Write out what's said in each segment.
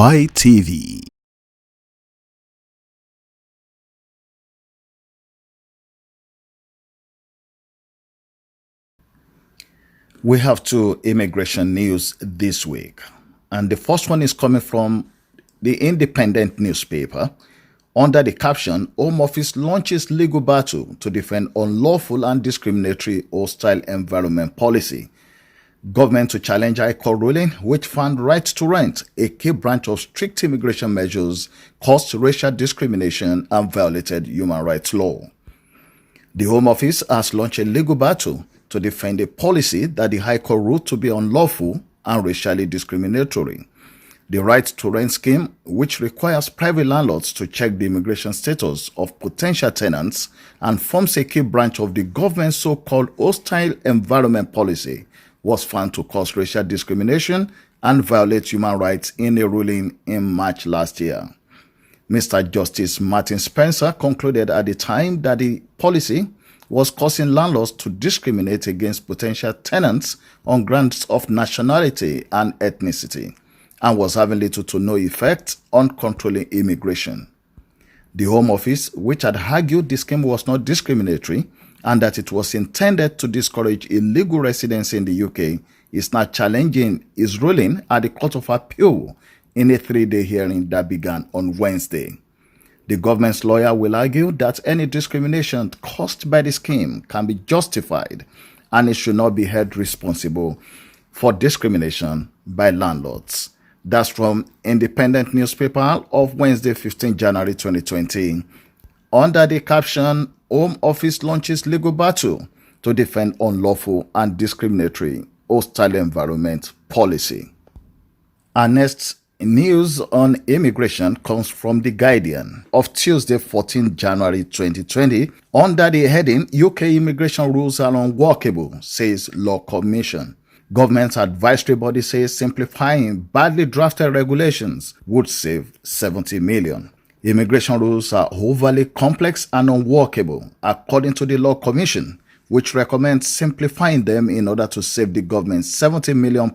YTV. We have two immigration news this week, and the first one is coming from the Independent newspaper. Under the caption, Home Office launches legal battle to defend unlawful and discriminatory hostile environment policy. Government to challenge High Court ruling, which found right to rent, a key branch of strict immigration measures, caused racial discrimination and violated human rights law. The Home Office has launched a legal battle to defend a policy that the High Court ruled to be unlawful and racially discriminatory. The right to rent scheme, which requires private landlords to check the immigration status of potential tenants and forms a key branch of the government's so-called hostile environment policy, was found to cause racial discrimination and violate human rights in a ruling in March last year. Mr. Justice Martin Spencer concluded at the time that the policy was causing landlords to discriminate against potential tenants on grounds of nationality and ethnicity, and was having little to no effect on controlling immigration. The Home Office, which had argued the scheme was not discriminatory and that it was intended to discourage illegal residents in the UK, is now challenging its ruling at the Court of Appeal in a 3-day hearing that began on Wednesday. The government's lawyer will argue that any discrimination caused by the scheme can be justified and it should not be held responsible for discrimination by landlords. That's from Independent newspaper of Wednesday, 15 January 2020. Under the caption, Home Office launches legal battle to defend unlawful and discriminatory hostile environment policy. Our next news on immigration comes from The Guardian of Tuesday, 14 January 2020. Under the heading, UK immigration rules are unworkable, says Law Commission. Government advisory body says simplifying badly drafted regulations would save 70 million. Immigration rules are overly complex and unworkable, according to the Law Commission, which recommends simplifying them in order to save the government £70 million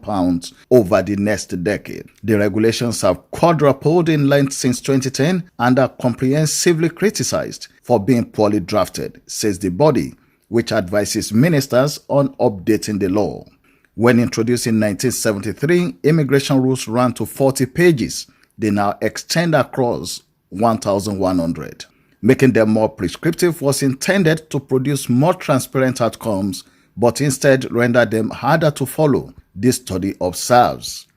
over the next decade. The regulations have quadrupled in length since 2010 and are comprehensively criticized for being poorly drafted, says the body, which advises ministers on updating the law. When introduced in 1973, immigration rules ran to 40 pages. They now extend across 1,100. Making them more prescriptive was intended to produce more transparent outcomes, but instead rendered them harder to follow, this study observes.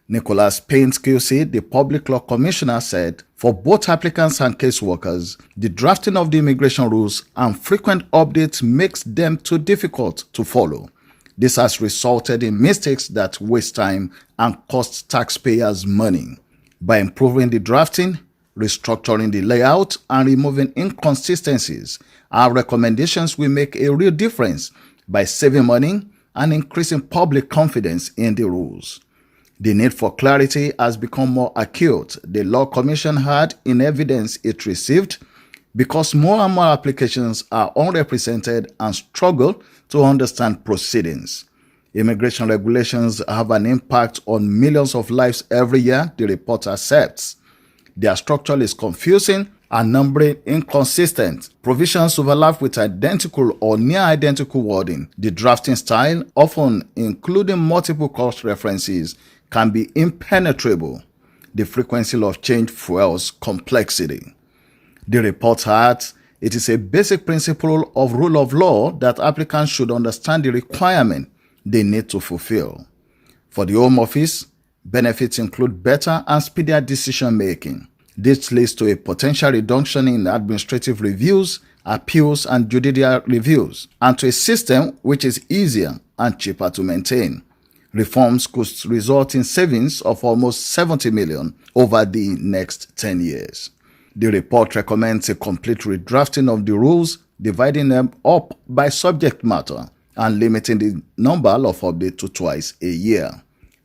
Nicholas Paint QC, the Public Law Commissioner, said, for both applicants and caseworkers, the drafting of the immigration rules and frequent updates makes them too difficult to follow. This has resulted in mistakes that waste time and cost taxpayers money. By improving the drafting, restructuring the layout, and removing inconsistencies, our recommendations will make a real difference by saving money and increasing public confidence in the rules. The need for clarity has become more acute, the Law Commission had in evidence it received, because more and more applications are unrepresented and struggle to understand proceedings. Immigration regulations have an impact on millions of lives every year, the report accepts. Their structure is confusing and numbering inconsistent. Provisions overlap with identical or near-identical wording. The drafting style, often including multiple cross references, can be impenetrable. The frequency of change fuels complexity. The report adds, it is a basic principle of rule of law that applicants should understand the requirement they need to fulfill. For the Home Office, benefits include better and speedier decision-making. This leads to a potential reduction in administrative reviews, appeals, and judicial reviews, and to a system which is easier and cheaper to maintain. Reforms could result in savings of almost 70 million over the next 10 years. The report recommends a complete redrafting of the rules, dividing them up by subject matter, and limiting the number of updates to twice a year.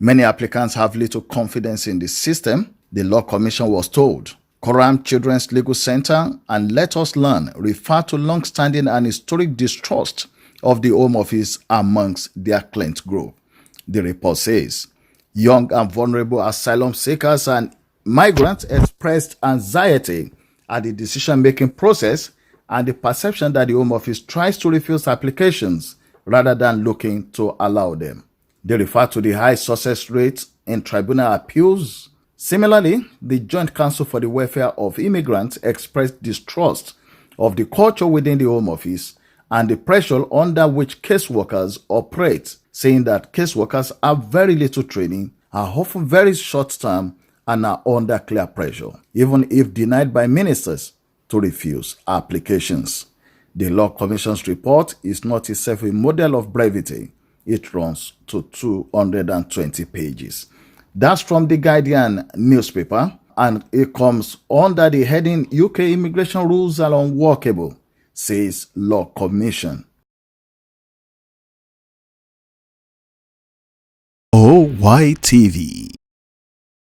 Many applicants have little confidence in the system, the Law Commission was told. Coram Children's Legal Center and Let Us Learn refer to long-standing and historic distrust of the Home Office amongst their client group. The report says, young and vulnerable asylum seekers and Migrants expressed anxiety at the decision-making process and the perception that the Home Office tries to refuse applications rather than looking to allow them. They refer to the high success rates in tribunal appeals. Similarly, the Joint Council for the Welfare of Immigrants expressed distrust of the culture within the Home Office and the pressure under which caseworkers operate, saying that caseworkers have very little training, are often very short-term, and are under clear pressure, even if denied by ministers, to refuse applications. The Law Commission's report is not itself a model of brevity. It runs to 220 pages. That's from the Guardian newspaper, and it comes under the heading UK Immigration Rules Are Unworkable, says Law Commission. OYTV